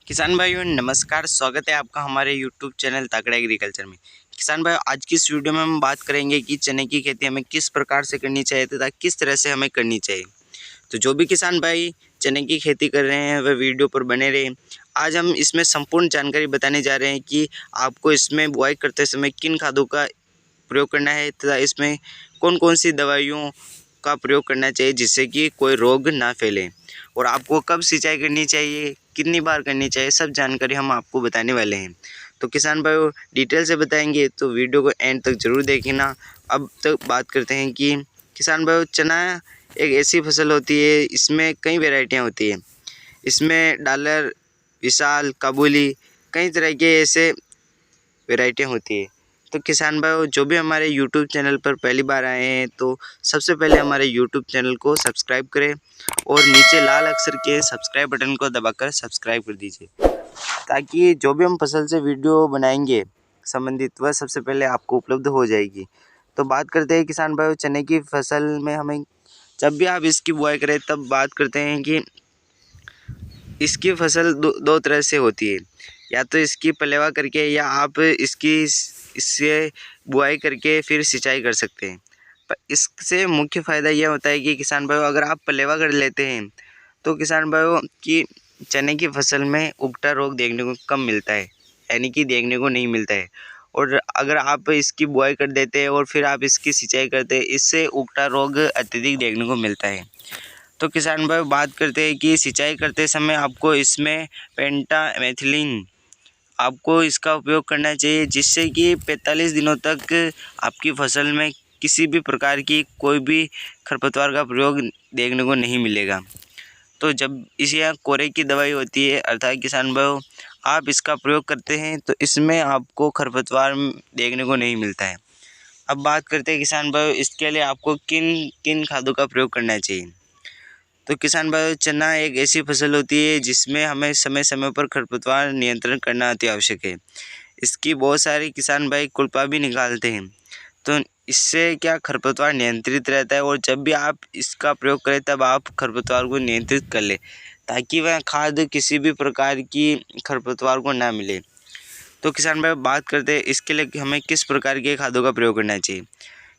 किसान भाइयों नमस्कार, स्वागत है आपका हमारे यूट्यूब चैनल तगड़ा एग्रीकल्चर में। किसान भाइयों, आज की इस वीडियो में हम बात करेंगे कि चने की खेती हमें किस प्रकार से करनी चाहिए तथा किस तरह से हमें करनी चाहिए। तो जो भी किसान भाई चने की खेती कर रहे हैं वह वीडियो पर बने रहें। आज हम इसमें संपूर्ण जानकारी बताने जा रहे हैं कि आपको इसमें बुआई करते समय किन खादों का प्रयोग करना है तथा इसमें कौन कौन सी दवाइयों का प्रयोग करना चाहिए जिससे कि कोई रोग ना फैले, और आपको कब सिंचाई करनी चाहिए, कितनी बार करनी चाहिए, सब जानकारी हम आपको बताने वाले हैं। तो किसान भाइयों डिटेल से बताएंगे तो वीडियो को एंड तक ज़रूर देखना। अब तक बात करते हैं कि किसान भाइयों चना एक ऐसी फसल होती है, इसमें कई वैरायटियाँ होती हैं। इसमें डालर, विशाल, काबुली, कई तरह के ऐसे वैरायटियाँ होती है। तो किसान भाइयों जो भी हमारे यूट्यूब चैनल पर पहली बार आए हैं तो सबसे पहले हमारे यूट्यूब चैनल को सब्सक्राइब करें और नीचे लाल अक्षर के सब्सक्राइब बटन को दबाकर सब्सक्राइब कर दीजिए, ताकि जो भी हम फसल से वीडियो बनाएंगे संबंधित वह सबसे पहले आपको उपलब्ध हो जाएगी। तो बात करते हैं किसान भाइयों चने की फसल में हमें जब भी आप इसकी बुआई करें तब बात करते हैं कि इसकी फसल दो तरह से होती है। या तो इसकी पलेवा करके या आप इससे बुआई करके फिर सिंचाई कर सकते हैं। पर इससे मुख्य फ़ायदा यह होता है कि किसान भाइयों अगर आप पलेवा कर लेते हैं तो किसान भाइयों की चने की फसल में उगटा रोग देखने को कम मिलता है, यानी कि देखने को नहीं मिलता है। और अगर आप इसकी बुआई कर देते हैं और फिर आप इसकी सिंचाई करते हैं, इससे उगटा रोग अत्यधिक देखने को मिलता है। तो किसान भाई बात करते हैं कि सिंचाई करते समय आपको इसमें पेंटामेथिलीन आपको इसका उपयोग करना चाहिए, जिससे कि 45 दिनों तक आपकी फसल में किसी भी प्रकार की कोई भी खरपतवार का प्रयोग देखने को नहीं मिलेगा। तो जब इस यहाँ कोरे की दवाई होती है अर्थात किसान भाइयों आप इसका प्रयोग करते हैं तो इसमें आपको खरपतवार देखने को नहीं मिलता है। अब बात करते हैं किसान भाइयों इसके लिए आपको किन किन खादों का प्रयोग करना चाहिए। तो किसान भाइयों चना एक ऐसी फसल होती है जिसमें हमें समय समय पर खरपतवार नियंत्रण करना अति आवश्यक है। इसकी बहुत सारे किसान भाई कुलपा भी निकालते हैं, तो इससे क्या खरपतवार नियंत्रित रहता है। और जब भी आप इसका प्रयोग करें तब आप खरपतवार को नियंत्रित कर लें, ताकि वह खाद किसी भी प्रकार की खरपतवार को ना मिले। तो किसान भाई बात करते हैं इसके लिए हमें किस प्रकार के खादों का प्रयोग करना चाहिए।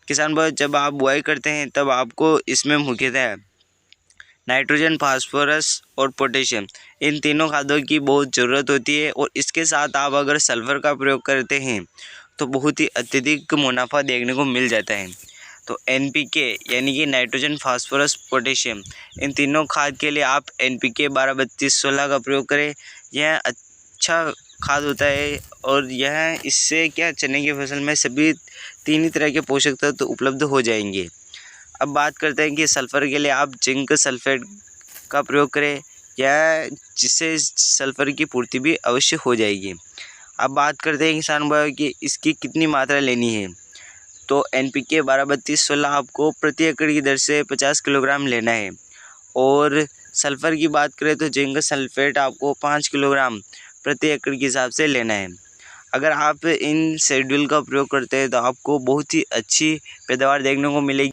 किसान भाई जब आप बुआई करते हैं तब आपको इसमें मुख्यतः नाइट्रोजन, फास्फोरस और पोटेशियम इन तीनों खादों की बहुत ज़रूरत होती है। और इसके साथ आप अगर सल्फ़र का प्रयोग करते हैं तो बहुत ही अत्यधिक मुनाफा देखने को मिल जाता है। तो NPK यानी कि नाइट्रोजन, फास्फोरस, पोटेशियम इन तीनों खाद के लिए आप NPK 12-32-16 का प्रयोग करें। यह अच्छा खाद होता है और यह इससे क्या चने की फसल में सभी तीन ही तरह के पोषक तत्व उपलब्ध हो जाएंगे। अब बात करते हैं कि सल्फ़र के लिए आप जिंक सल्फेट का प्रयोग करें, या जिससे सल्फ़र की पूर्ति भी अवश्य हो जाएगी। अब बात करते हैं किसान भाइयों कि इसकी कितनी मात्रा लेनी है। तो NPK 12-32-16 आपको प्रति एकड़ की दर से 50 किलोग्राम लेना है। और सल्फ़र की बात करें तो जिंक सल्फेट आपको 5 किलोग्राम प्रति एकड़ के हिसाब से लेना है। अगर आप इन शेड्यूल का प्रयोग करते हैं तो आपको बहुत ही अच्छी पैदावार देखने को मिलेगी।